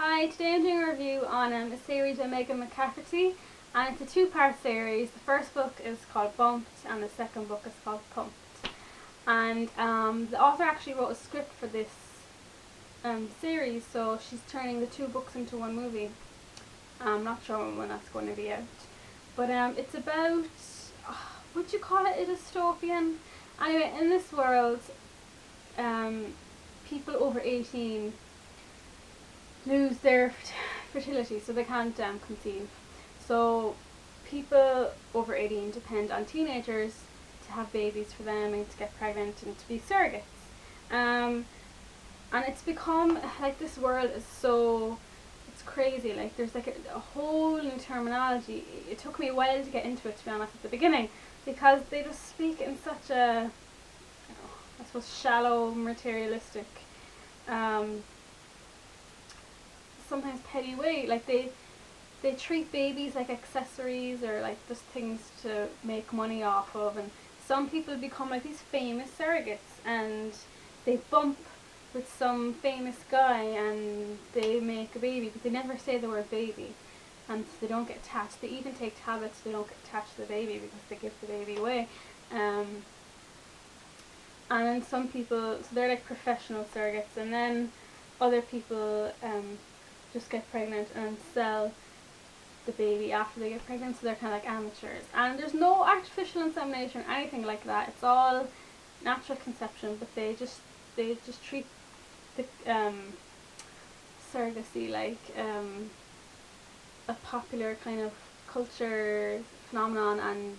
Hi, today I'm doing a review on a series by Megan McCafferty, and it's a two-part series. The first book is called Bumped and the second book is called Thumped. And the author actually wrote a script for this series, so she's turning the two books into one movie. I'm not sure when that's going to be out. But it's about, would you call it a dystopian? Anyway, in this world, people over 18 lose their fertility, so they can't conceive. So people over 18 depend on teenagers to have babies for them and to get pregnant and to be surrogates. And it's become like, this world is so, it's crazy. Like, there's like a whole new terminology. It took me a while to get into it, to be honest, at the beginning, because they just speak in such a, I suppose, shallow, materialistic, sometimes petty way. Like they treat babies like accessories or like just things to make money off of, and some people become like these famous surrogates and they bump with some famous guy and they make a baby, but they never say the word baby, and they don't get attached. They even take tablets so they don't get attached to the baby because they give the baby away. And then some people, so they're like professional surrogates, and then other people just get pregnant and sell the baby after they get pregnant, so they're kind of like amateurs. And there's no artificial insemination or anything like that. It's all natural conception, but they just treat the surrogacy like a popular kind of culture phenomenon, and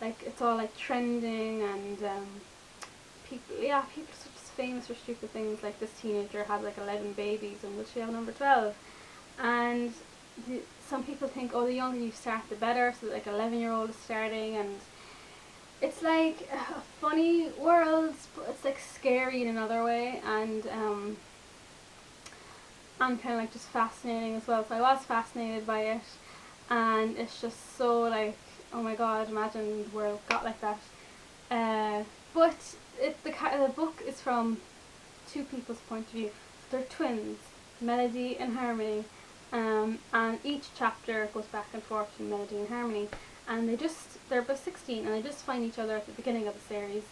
like it's all like trending, and people just famous for stupid things. Like this teenager had like 11 babies, and will she have number 12? And some people think, oh, the younger you start the better, so like 11-year-old is starting, and it's like a funny world, but it's like scary in another way, and kind of like just fascinating as well. So I was fascinated by it, and it's just so like, oh my god, imagine the world got like that. But the book is from two people's point of view. They're twins, Melody and Harmony, and each chapter goes back and forth between Melody and Harmony, and they're both 16 and they just find each other at the beginning of the series.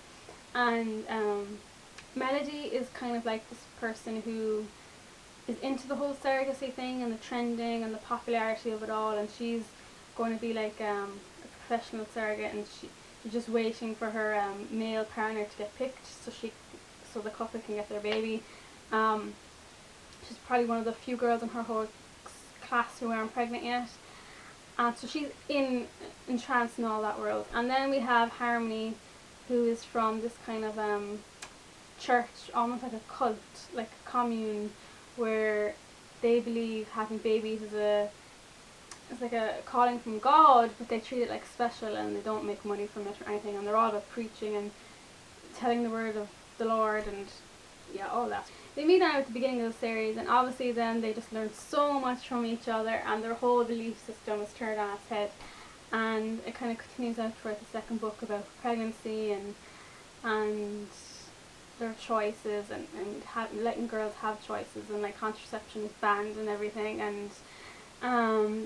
And Melody is kind of like this person who is into the whole surrogacy thing and the trending and the popularity of it all, and she's going to be like a professional surrogate, and she's just waiting for her male partner to get picked so the couple can get their baby. She's probably one of the few girls in her whole class who aren't pregnant yet, and so she's entranced in all that world. And then we have Harmony, who is from this kind of church, almost like a cult, like a commune, where they believe having babies is like a calling from God, but they treat it like special and they don't make money from it or anything, and they're all about preaching and telling the word of the Lord and all that. They meet now at the beginning of the series, and obviously then they just learn so much from each other, and their whole belief system is turned on its head. And it kind of continues out throughout the second book about pregnancy and their choices, and letting girls have choices, and like contraception is banned and everything, and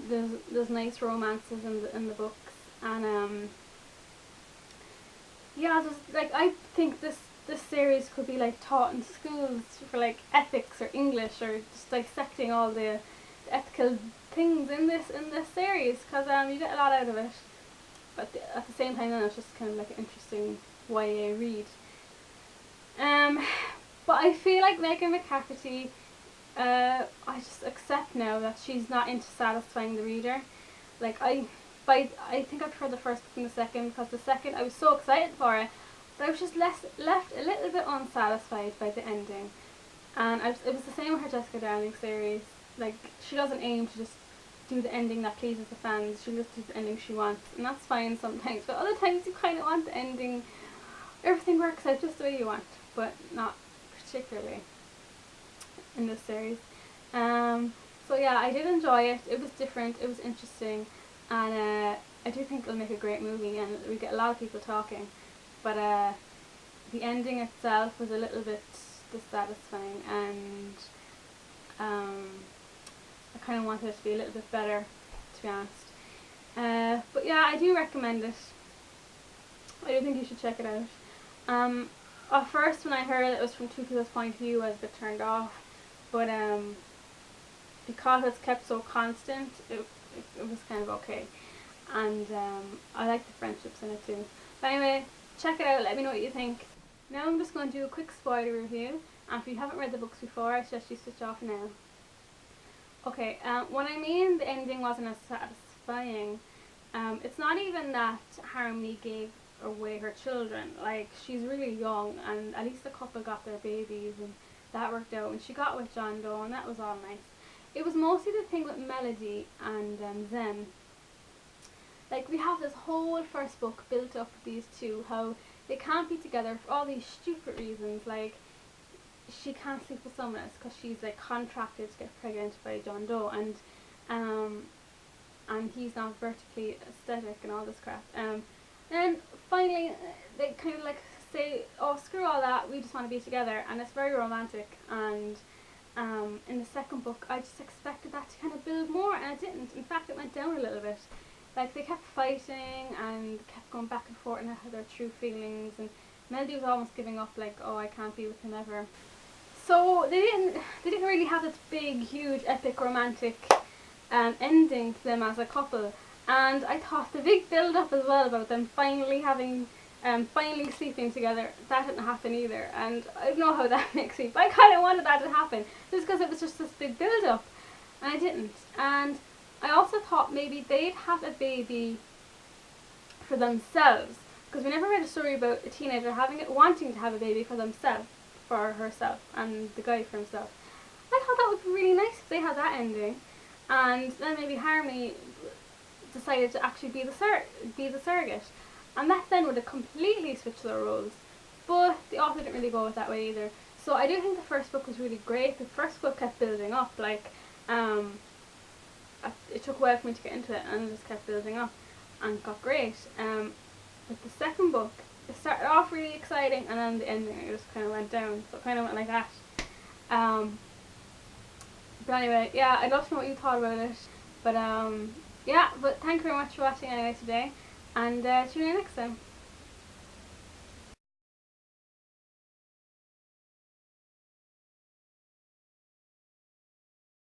there's nice romances in the books, and I think this series could be like taught in schools for like ethics or English, or just dissecting all the ethical things in this series, because you get a lot out of it. But at the same time, then it's just kind of like an interesting YA read. But I feel like Megan McCafferty, I just accept now that she's not into satisfying the reader. Like I think I prefer the first book and the second, because the second I was so excited for it, but I was just left a little bit unsatisfied by the ending. And it was the same with her Jessica Downing series. Like, she doesn't aim to just do the ending that pleases the fans. She just does the ending she wants, and that's fine sometimes. But other times you kind of want the ending, everything works out just the way you want, but not particularly in this series. So yeah, I did enjoy it. It was different, it was interesting, and I do think it'll make a great movie, and we get a lot of people talking. But the ending itself was a little bit dissatisfying, and I kind of wanted it to be a little bit better, to be honest. But yeah, I do recommend it. I do think you should check it out. At first, when I heard it was from two people's point of view, I was a bit turned off, but because it's kept so constant, it was kind of okay. And I like the friendships in it too. But anyway, check it out, let me know what you think. Now I'm just going to do a quick spoiler review, and if you haven't read the books before, I suggest you switch off now. Okay, when I mean the ending wasn't as satisfying, it's not even that Harmony gave away her children. Like, she's really young, and at least the couple got their babies, and that worked out, and she got with John Doe, and that was all nice. It was mostly the thing with Melody and Zen. Like, we have this whole first book built up with these two, how they can't be together for all these stupid reasons. Like, she can't sleep with someone else because she's like contracted to get pregnant by John Doe, and he's not vertically aesthetic and all this crap. And finally, they kind of like say, "Oh, screw all that. We just want to be together," and it's very romantic. And in the second book, I just expected that to kind of build more, and it didn't. In fact, it went down a little bit. Like, they kept fighting and kept going back and forth and had their true feelings, and Melody was almost giving up, like, "Oh, I can't be with him ever." So they didn't really have this big, huge, epic, romantic ending to them as a couple. And I thought the big build up as well about them finally finally sleeping together, that didn't happen either. And I don't know how that makes me, but I kind of wanted that to happen just because it was just this big build up, and I didn't. And I also thought maybe they'd have a baby for themselves, because we never read a story about a teenager wanting to have a baby for themselves, for herself, and the guy for himself. I thought that would be really nice if they had that ending, and then maybe Harmony decided to actually be the surrogate, and that then would have completely switched their roles. But the author didn't really go with that way either. So I do think the first book was really great. The first book kept building up, like it took a while for me to get into it, and it just kept building up and got great. But the second book, it started off really exciting, and then the ending it just kind of went down. So it kind of went like that. But anyway, yeah, I'd love to know what you thought about it. But yeah, but thank you very much for watching anyway today, and tune in next time.